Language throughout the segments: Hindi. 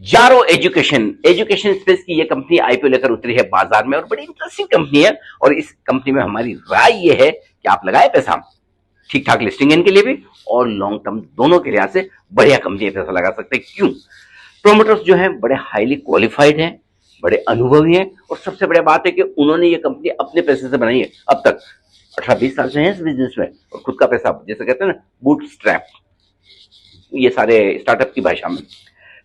जारो एजुकेशन, एजुकेशन स्पेस की ये कंपनी आईपीओ लेकर उतरी है बाजार में और बड़ी इंटरेस्टिंग कंपनी है। और इस कंपनी में हमारी राय ये है कि आप लगाए पैसा, ठीक ठाक लिस्टिंग इनके लिए भी और लॉन्ग टर्म दोनों के लिहाज से बढ़िया कंपनी में पैसा लगा सकते हैं। क्यों? प्रोमोटर्स जो है बड़े हाईली क्वालिफाइड हैं, बड़े अनुभवी हैं और सबसे बड़ी बात है कि उन्होंने ये कंपनी अपने पैसे से बनाई है। अब तक 18-20 साल से हैं इस बिजनेस में और खुद का पैसा, जैसे कहते हैं ना बूट स्ट्रैप, ये सारे स्टार्टअप की भाषा में।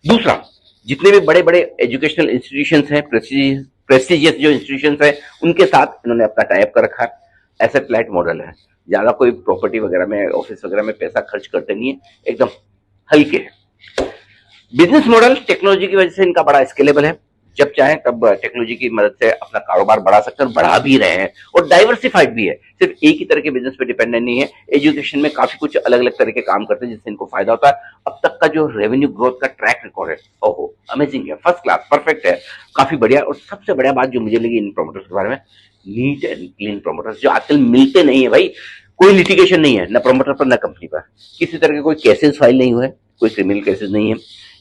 दूसरा, जितने भी बड़े बड़े एजुकेशनल इंस्टीट्यूशंस हैं, प्रेस्टिजियस जो इंस्टीट्यूशंस हैं, उनके साथ इन्होंने अपना टाइप कर रखा है। एसेट लाइट मॉडल है, ज्यादा कोई प्रॉपर्टी वगैरह में, ऑफिस वगैरह में पैसा खर्च करते नहीं है, एकदम हल्के है। बिजनेस मॉडल टेक्नोलॉजी की वजह से इनका बड़ा स्केलेबल है, जब चाहें तब टेक्नोलॉजी की मदद से अपना कारोबार बढ़ा सकते हैं और बढ़ा भी रहे हैं और डाइवर्सिफाइड भी है, सिर्फ एक ही तरह के बिजनेस पे डिपेंडेंट नहीं है। एजुकेशन में काफी कुछ अलग अलग तरह के काम करते हैं जिससे इनको फायदा होता है। अब तक का जो रेवेन्यू ग्रोथ का ट्रैक रिकॉर्ड है, ओहो अमेजिंग है, फर्स्ट क्लास, परफेक्ट है, काफी बढ़िया। और सबसे बढ़िया बात जो मुझे लगी इन प्रोमोटर्स के बारे में, नीट एंड क्लीन प्रोमोटर्स, जो आजकल मिलते नहीं है भाई। कोई लिटिगेशन नहीं है, न प्रोमोटर पर न कंपनी पर, किसी तरह के कोई केसेस फाइल नहीं हुए, कोई क्रिमिनल केसेस नहीं है,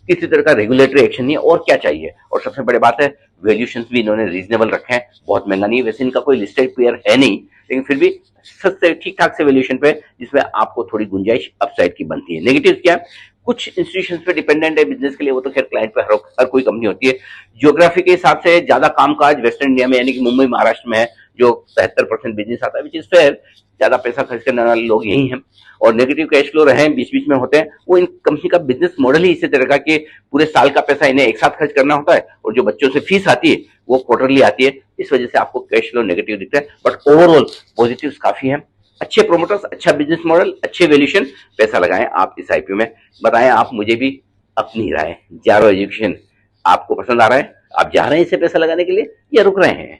किसी तरह का रेगुलेटरी एक्शन नहीं है, और क्या चाहिए। और सबसे बड़ी बात है, वैल्यूएशंस भी इन्होंने रीजनेबल रखे हैं, बहुत महंगा नहीं है। वैसे इनका कोई लिस्टेड पेयर है नहीं, लेकिन फिर भी सस्ते ठीक ठाक से वैल्यूएशन पे, जिसमें आपको थोड़ी गुंजाइश अपसाइड की बनती है। नेगेटिव क्या है? कुछ इंस्टीट्यूशंस पे डिपेंडेंट है बिजनेस के लिए, वो तो खैर क्लाइंट पे हर कोई कंपनी होती है। ज्योग्राफी के हिसाब से ज्यादा कामकाज वेस्टर्न इंडिया में यानी कि मुंबई महाराष्ट्र में है, जो 73% बिजनेस आता है, विच इज फेयर, ज्यादा पैसा खर्च करने वाले लोग यही हैं। और नेगेटिव कैश फ्लो रहे बीच बीच में होते हैं, वो इन कंपनी का बिजनेस मॉडल ही इसी तरह का कि पूरे साल का पैसा इन्हें एक साथ खर्च करना होता है और जो बच्चों से फीस आती है वो क्वार्टरली आती है, इस वजह से आपको कैश फ्लो नेगेटिव दिखता है। बट ओवरऑल पॉजिटिव्स काफी हैं, अच्छे प्रोमोटर्स, अच्छा बिजनेस मॉडल, अच्छे वैल्यूएशन, पैसा लगाएं आप इस आईपीओ में। बताएं आप मुझे भी अपनी राय। जारो एजुकेशन आपको पसंद आ रहा है? आप जा रहे हैं इसे पैसा लगाने के लिए या रुक रहे हैं?